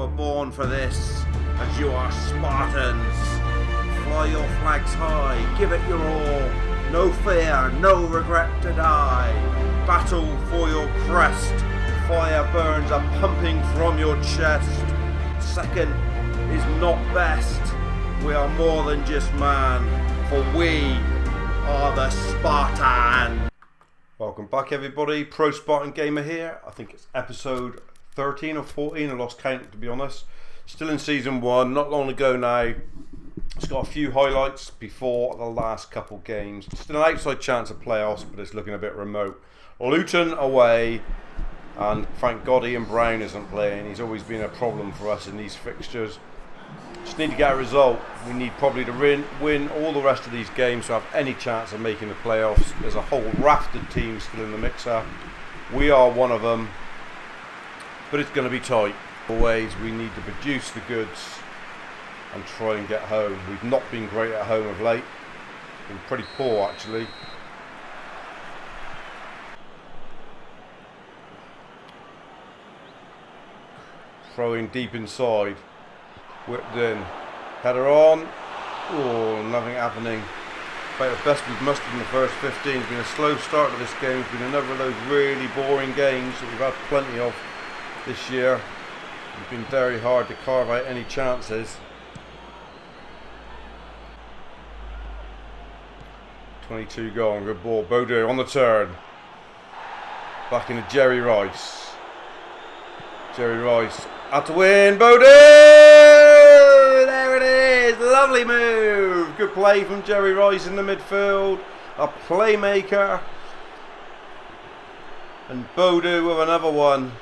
were born for this, as you are Spartans. Fly your flags high, give it your all. No fear, no regret to die. Battle for your crest. Fire burns are pumping from your chest. Second is not best. We are more than just man, for we are the Spartan. Welcome back everybody, Pro Spartan Gamer here. I think it's episode 13 or 14, I lost count to be honest. Still in season 1, not long ago now. It's got a few highlights before the last couple games. Still an outside chance of playoffs, but it's looking a bit remote. Luton away, and thank God Ian Brown isn't playing. He's always been a problem for us in these fixtures. Just need to get a result. We need probably to win all the rest of these games to have any chance of making the playoffs. There's a whole raft of teams still in the mixer. We are one of them, but it's going to be tight. Always, we need to produce the goods and try and get home. We've not been great at home of late. Been pretty poor actually. Throwing deep inside. Whipped in. Header on. Oh, nothing happening. About the best we've mustered in the first 15. It's been a slow start to this game. It's been another of those really boring games that we've had plenty of this year. It's been very hard to carve out any chances. 22 gone, good ball. Bodo on the turn. Back into Jerry Rice. Jerry Rice out to win. Bodo! There it is. Lovely move. Good play from Jerry Rice in the midfield. A playmaker. And Bodo with another one.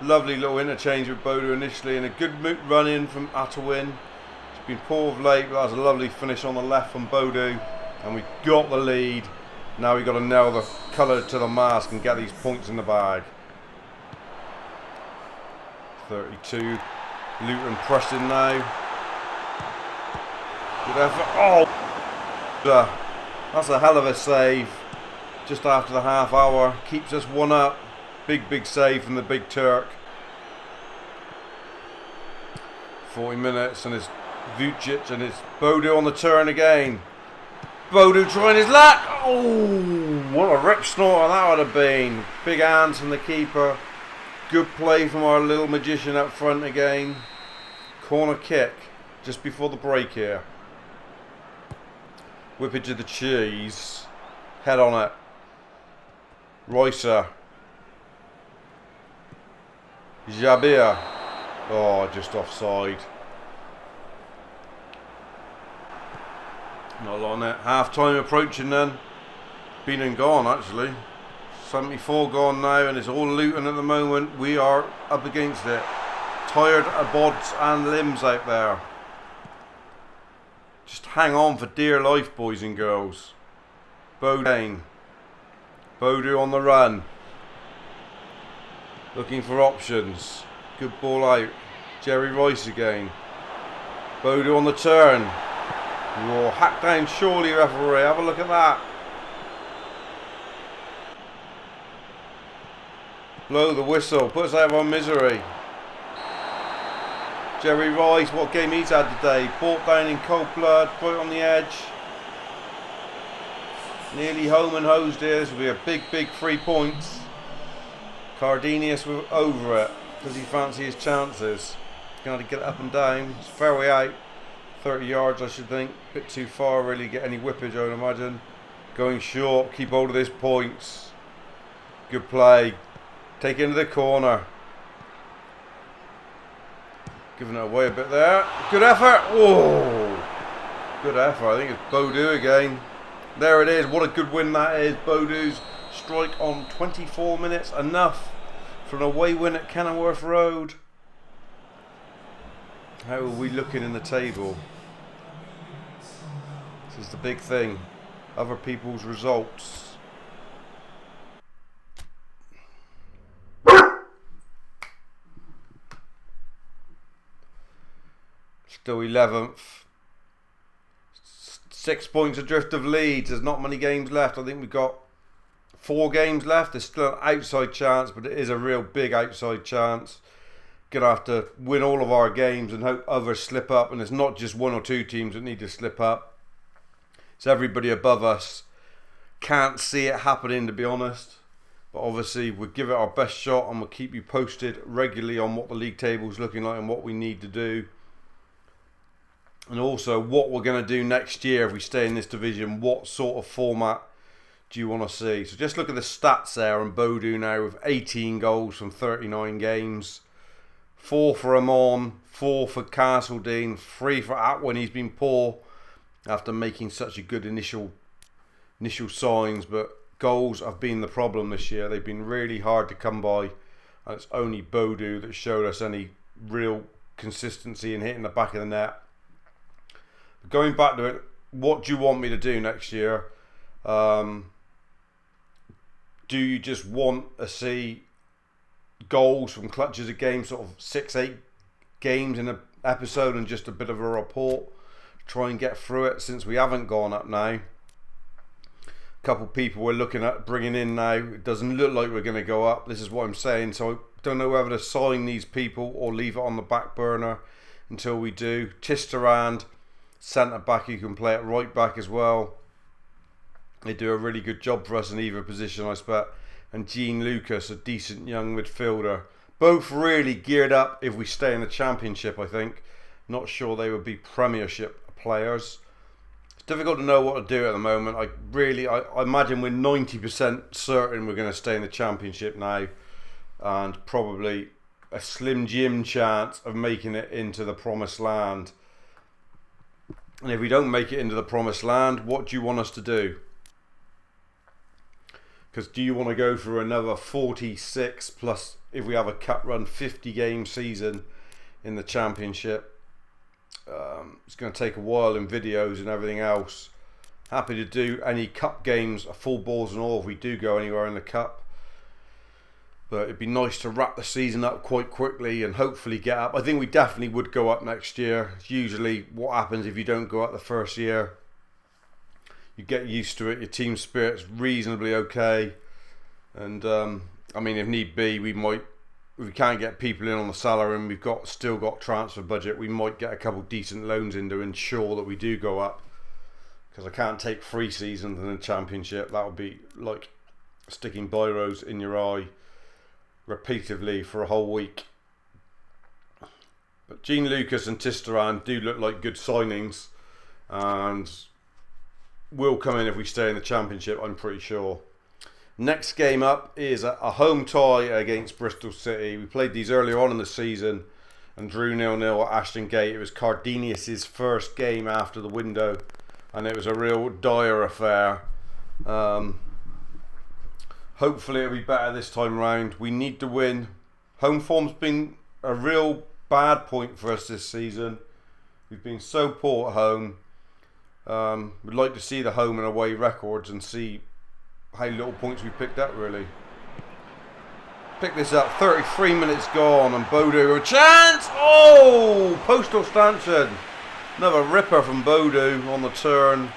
Lovely little interchange with Bodo initially, and a good run in from Atawin. It's been poor of late, but that was a lovely finish on the left from Bodo. And we got the lead. Now we've got to nail the colour to the mask and get these points in the bag. 32. Luton pressing now. Good effort. Oh! That's a hell of a save. Just after the half hour. Keeps us 1 up. Big save from the Big Turk. 40 minutes and it's Vucic and it's Bodo on the turn again. Bodo trying his luck. Oh, what a rip snorter that would have been. Big hands from the keeper. Good play from our little magician up front again. Corner kick just before the break here. Whippage of the cheese. Head on it. Ricer. Jabir. Oh, just offside. Not on it. Half time approaching then. Been and gone actually. 74 gone now, and it's all Luton at the moment. We are up against it. Tired of bods and limbs out there. Just hang on for dear life, boys and girls. Bodo on the run. Looking for options. Good ball out. Jerry Rice again. Bodo on the turn. Oh, hack down surely, referee. Have a look at that. Blow the whistle. Put us out of our misery. Jerry Rice, what game he's had today. Brought down in cold blood. Right on the edge. Nearly home and hosed here. This will be a big 3 points. Cardenius over it. Does he fancy his chances? Going to get it up and down. It's fair way out. 30 yards I should think. Bit too far really get any whippage I would imagine. Going short. Keep hold of this points. Good play. Take it into the corner. Giving it away a bit there. Good effort. Oh, good effort. I think it's Bodo again. There it is. What a good win that is. Bodo's strike on 24 minutes. Enough for an away win at Kenilworth Road. How are we looking in the table? This is the big thing. Other people's results. Still 11th. 6 points adrift of Leeds. There's not many games left. I think we've got 4 games left. There's still an outside chance, but it is a real big outside chance. going to have to win all of our games and hope others slip up. And it's not just one or two teams that need to slip up. It's everybody above us. Can't see it happening, to be honest. But obviously, we'll give it our best shot and we'll keep you posted regularly on what the league table is looking like and what we need to do. And also what we're going to do next year if we stay in this division. What sort of format do you want to see? So just look at the stats there on Bodu now with 18 goals from 39 games. 4 for Amon, 4 for Castledine, 3 for Atwin. He's been poor after making such a good initial signs, but goals have been the problem this year. They've been really hard to come by, and it's only Bodu that showed us any real consistency in hitting the back of the net. Going back to it, what do you want me to do next year? Do you just want to see goals from clutches of games, sort of 6-8 games in an episode and just a bit of a report? Try and get through it since we haven't gone up now. A couple of people we're looking at bringing in now. It doesn't look like we're going to go up. This is what I'm saying. So I don't know whether to sign these people or leave it on the back burner until we do. Tisserand, centre back, who can play at right back as well. They do a really good job for us in either position, I expect. And Jean Lucas, a decent young midfielder. Both really geared up if we stay in the Championship, I think. Not sure they would be Premiership players. It's difficult to know what to do at the moment. I imagine we're 90% certain we're going to stay in the Championship now. And probably a slim jim chance of making it into the Promised Land. And if we don't make it into the Promised Land, what do you want us to do? Because do you want to go through another 46 plus, if we have a cup run, 50 game season in the Championship? It's going to take a while in videos and everything else. Happy to do any cup games, full balls and all, if we do go anywhere in the cup. But it'd be nice to wrap the season up quite quickly and hopefully get up. I think we definitely would go up next year. It's usually what happens if you don't go up the first year. You get used to it, your team spirit's reasonably okay, and I mean, if need be, we might, if we can't get people in on the salary and we've still got transfer budget, we might get a couple decent loans in to ensure that we do go up, because I can't take 3 seasons in the Championship. That would be like sticking biros in your eye repeatedly for a whole week. But Jean Lucas and Tisserand do look like good signings, and will come in if we stay in the Championship, I'm pretty sure. Next game up is a home tie against Bristol City. We played these earlier on in the season and drew 0-0 at Ashton Gate. It was Cardenius' first game after the window, and it was a real dire affair. Hopefully it'll be better this time round. We need to win. Home form's been a real bad point for us this season. We've been so poor at home. We'd like to see the home and away records and see how little points we picked up, really. Pick this up, 33 minutes gone, and Bodu, a chance! Oh! Postal Stanton. Another ripper from Bodu on the turn.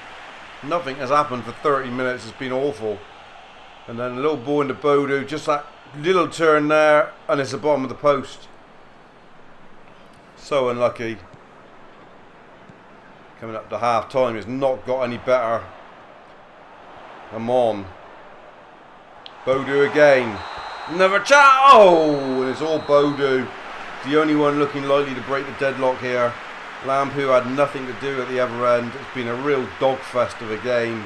Nothing has happened for 30 minutes, it's been awful. And then a little ball into Bodu, just that little turn there, and it's the bottom of the post. So unlucky. Coming up to half time, it's not got any better. Amon. Bodu again. Another chat. Oh, and it's all Bodu. The only one looking likely to break the deadlock here. Lampu had nothing to do at the other end. It's been a real dogfest of a game.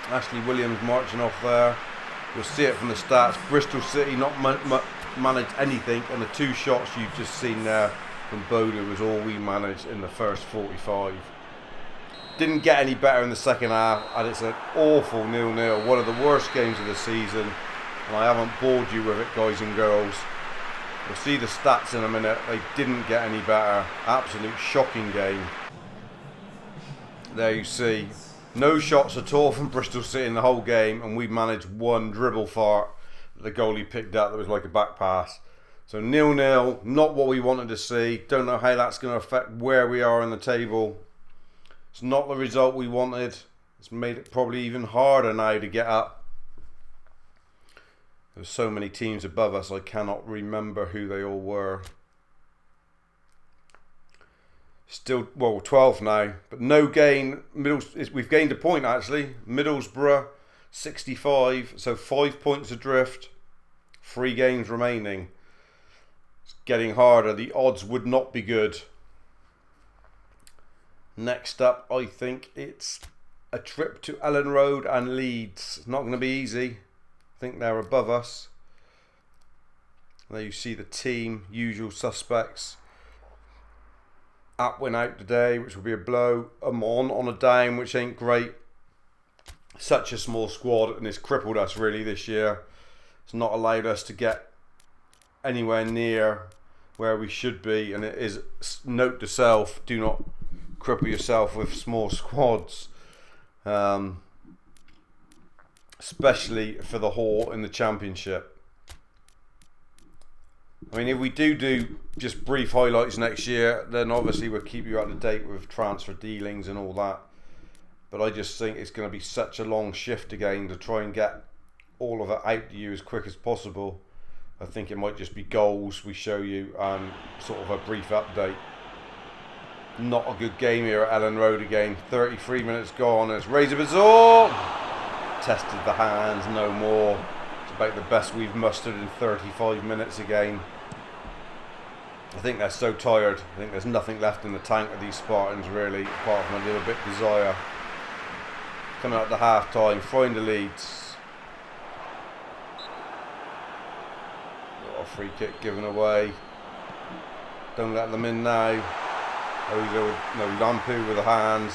Ashley Williams marching off there. You'll see it from the stats. Bristol City not managed anything, and the 2 shots you've just seen there from Bodu was all we managed in the first 45. Didn't get any better in the second half, and it's an awful 0-0. One of the worst games of the season, and I haven't bored you with it, guys and girls. You'll see the stats in a minute. They didn't get any better. Absolute shocking game. There you see. No shots at all from Bristol City in the whole game, and we managed 1 dribble fart that the goalie picked up that was like a back pass. So 0-0, not what we wanted to see. Don't know how that's going to affect where we are in the table. It's not the result we wanted. It's made it probably even harder now to get up. There's so many teams above us, I cannot remember who they all were. Still, well, 12 now, but no gain. We've gained a point actually. Middlesbrough, 65, so 5 points adrift. 3 games remaining. It's getting harder. The odds would not be good. Next up, I think it's a trip to Ellen Road and Leeds. It's not going to be easy. I think they're above us. There you see the team, usual suspects. App went out today, which will be a blow. Amon on a down, which ain't great. Such a small squad, and it's crippled us really this year. It's not allowed us to get anywhere near where we should be, and it is, note to self, do not cripple yourself with small squads. Especially for the Hall in the Championship. I mean, if we do just brief highlights next year, then obviously we'll keep you up to date with transfer dealings and all that. But I just think it's going to be such a long shift again to try and get all of it out to you as quick as possible. I think it might just be goals we show you and sort of a brief update. Not a good game here at Ellen Road again. 33 minutes gone. It's Razor Bazaar. Tested the hands, no more. It's about the best we've mustered in 35 minutes again. I think they're so tired. I think there's nothing left in the tank of these Spartans really, apart from a little bit of desire. Coming out to half time, find the Leeds. Got a free kick given away. Don't let them in now. Ozo, no, Lampu with the hands.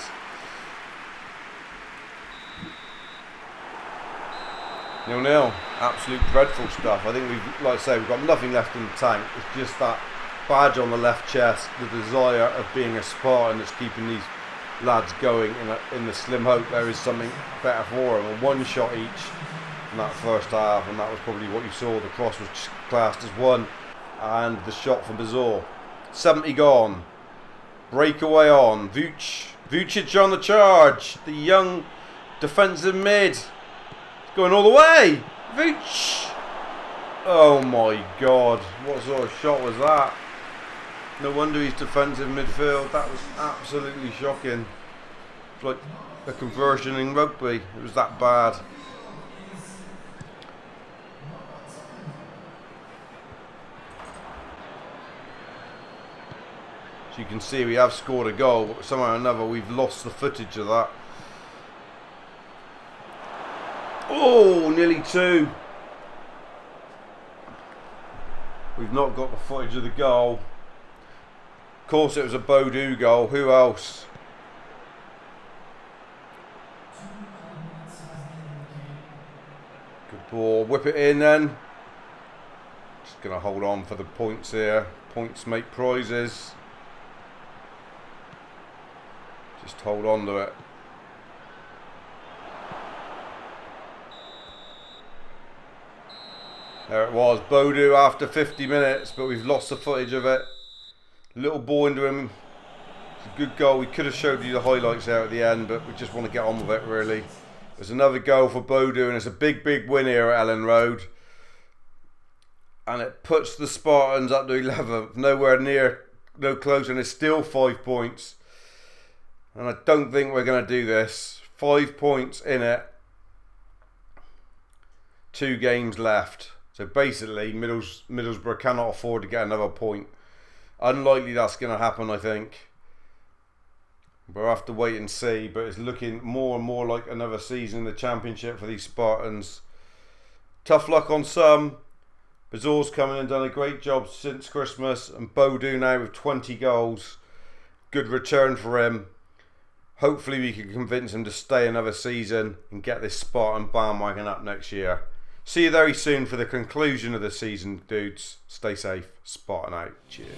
Nil-nil. Absolute dreadful stuff. I think we've, like I say, we've got nothing left in the tank. It's just that badge on the left chest, the desire of being a Spartan that's keeping these lads going in the slim hope there is something better for them. And 1 shot each in that first half, and that was probably what you saw. The cross was classed as 1, and the shot from Bazaar. 70 gone. Breakaway on. Vucic on the charge. The young defensive mid. Going all the way. Vucic. Oh my God. What sort of shot was that? No wonder he's defensive midfield. That was absolutely shocking. It's like a conversion in rugby. It was that bad. So you can see we have scored a goal, but somehow or another we've lost the footage of that. Oh, nearly 2. We've not got the footage of the goal. Of course it was a Bodu goal. Who else? Good ball. Whip it in then. Just going to hold on for the points here. Points make prizes. Just hold on to it. There it was, Bodu after 50 minutes, but we've lost the footage of it. Little ball into him. It's a good goal. We could have showed you the highlights there at the end, but we just want to get on with it really. There's another goal for Bodu, and it's a big win here at Ellen Road. And it puts the Spartans up to 11th, nowhere near, no closer, and it's still 5 points. And I don't think we're going to do this. 5 points in it. 2 games left. So basically, Middlesbrough cannot afford to get another point. Unlikely that's going to happen, I think. We'll have to wait and see. But it's looking more and more like another season in the Championship for these Spartans. Tough luck on some. Bazaar's coming and done a great job since Christmas. And Bodu now with 20 goals. Good return for him. Hopefully we can convince him to stay another season and get this Spartan bandwagon up next year. See you very soon for the conclusion of the season, dudes. Stay safe. Spartan out. Cheers.